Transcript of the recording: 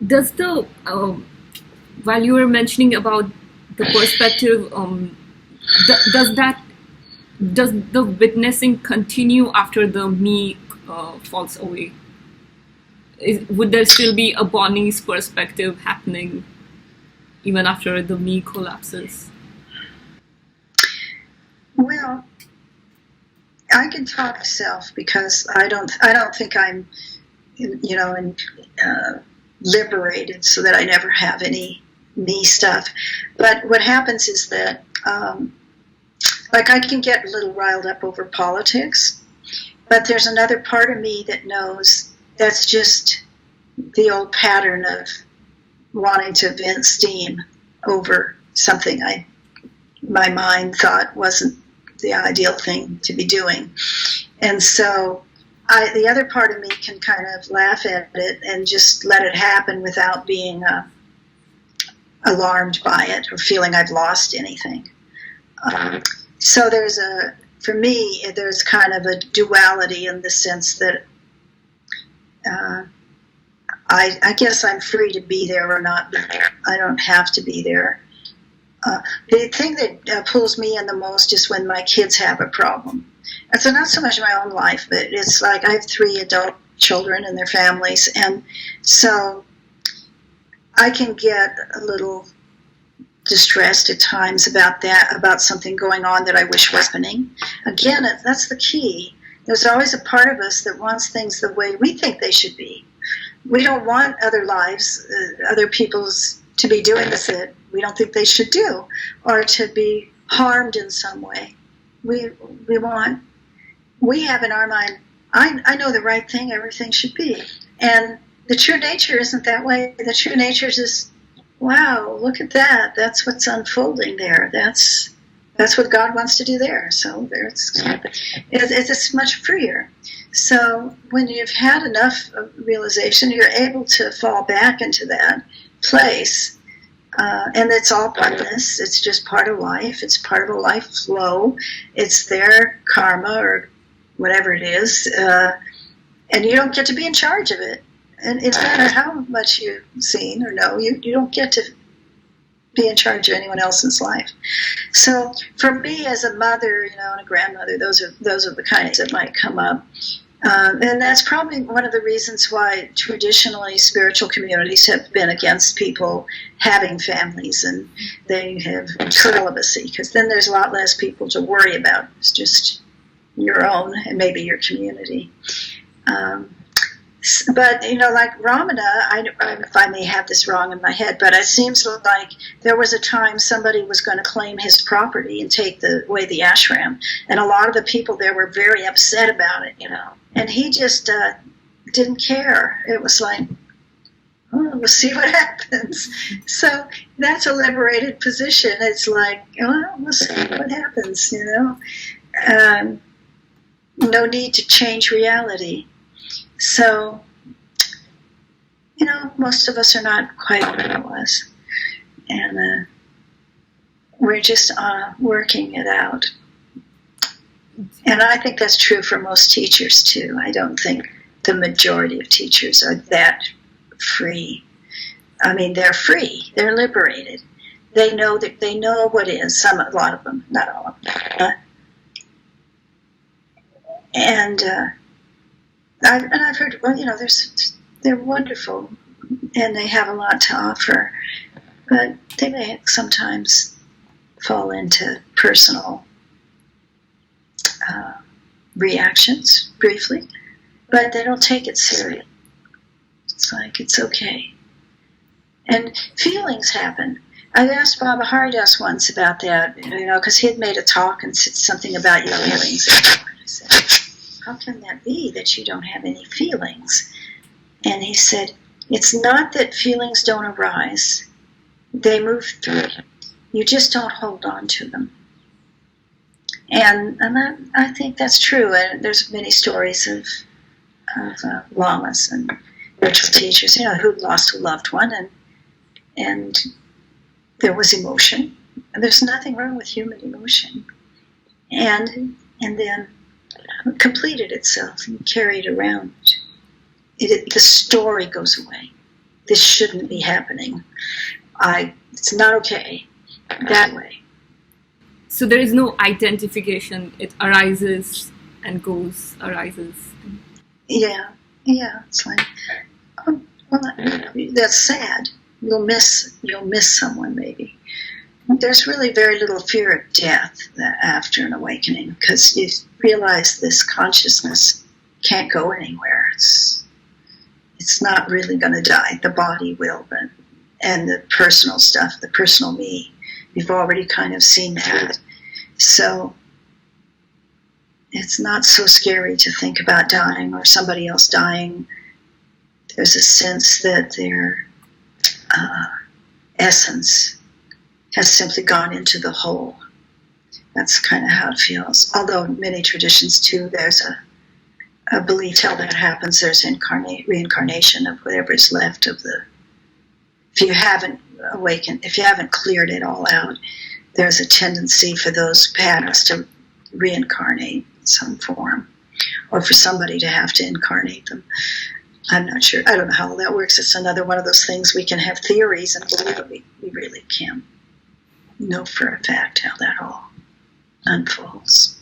Does the while you were mentioning about the perspective, does the witnessing continue after the me falls away? Would there still be a Bonnie's perspective happening even after the me collapses? Well, I can talk self because I don't think I'm, liberated so that I never have any me stuff. But what happens is that, like, I can get a little riled up over politics, but there's another part of me that knows that's just the old pattern of wanting to vent steam over something my mind thought wasn't the ideal thing to be doing. And so the other part of me can kind of laugh at it and just let it happen without being alarmed by it or feeling I've lost anything. So for me, there's kind of a duality in the sense that I guess I'm free to be there or not be there. I don't have to be there. The thing that pulls me in the most is when my kids have a problem. And so not so much my own life, but it's like I have 3 adult children and their families, and so I can get a little distressed at times about something going on that I wish was happening. Again, that's the key. There's always a part of us that wants things the way we think they should be. We don't want other lives, other people's to be doing this that we don't think they should do, or to be harmed in some way. We have in our mind, I know the right thing, everything should be. And the true nature isn't that way. The true nature is just, wow, look at that. That's what's unfolding there. That's what God wants to do there. So it's much freer. So when you've had enough realization, you're able to fall back into that place. And it's all part of this. It's just part of life. It's part of a life flow. It's their karma or whatever it is. And you don't get to be in charge of it. And it's no matter how much you've seen or know, you don't get to be in charge of anyone else's life. So for me as a mother, and a grandmother, those are the kinds that might come up. And that's probably one of the reasons why traditionally spiritual communities have been against people having families, and they have celibacy, because then there's a lot less people to worry about. It's just your own and maybe your community. But, like Ramana, I may have this wrong in my head, but it seems like there was a time somebody was going to claim his property and take away the ashram. And a lot of the people there were very upset about it, And he just didn't care. It was like, we'll see what happens. So that's a liberated position. It's like, we'll see what happens, No need to change reality. So, most of us are not quite what it was. And we're just working it out. And I think that's true for most teachers, too. I don't think the majority of teachers are that free. I mean, they're free. They're liberated. They know what is. A lot of them, not all of them. I've heard, they're wonderful, and they have a lot to offer, but they may sometimes fall into personal reactions briefly, but they don't take it serious. It's like, it's okay. And feelings happen. I asked Baba Haridas once about that, because he had made a talk and said something about your feelings. I said, how can that be that you don't have any feelings? And he said, it's not that feelings don't arise. They move through. You just don't hold on to them. And I think that's true. And there's many stories of lamas and spiritual teachers, who lost a loved one, and there was emotion. And there's nothing wrong with human emotion. And then completed itself and carried around. The story goes away. this shouldn't be happening. It's not okay that way. So there is no identification. It arises and goes, arises. Yeah. It's like, that's sad. You'll miss someone maybe. There's really very little fear of death after an awakening, because you realize this consciousness can't go anywhere. It's not really going to die. The body will, but and the personal stuff, the personal me, you've already kind of seen that. So it's not so scary to think about dying or somebody else dying. There's a sense that their essence has simply gone into the whole. That's kind of how it feels. Although in many traditions too, there's a belief how that happens. There's reincarnation of whatever is left of the. If you haven't awakened, if you haven't cleared it all out, there's a tendency for those patterns to reincarnate in some form, or for somebody to have to incarnate them. I'm not sure. I don't know how all that works. It's another one of those things we can have theories and believe it. We really can't know for a fact how that all unfolds.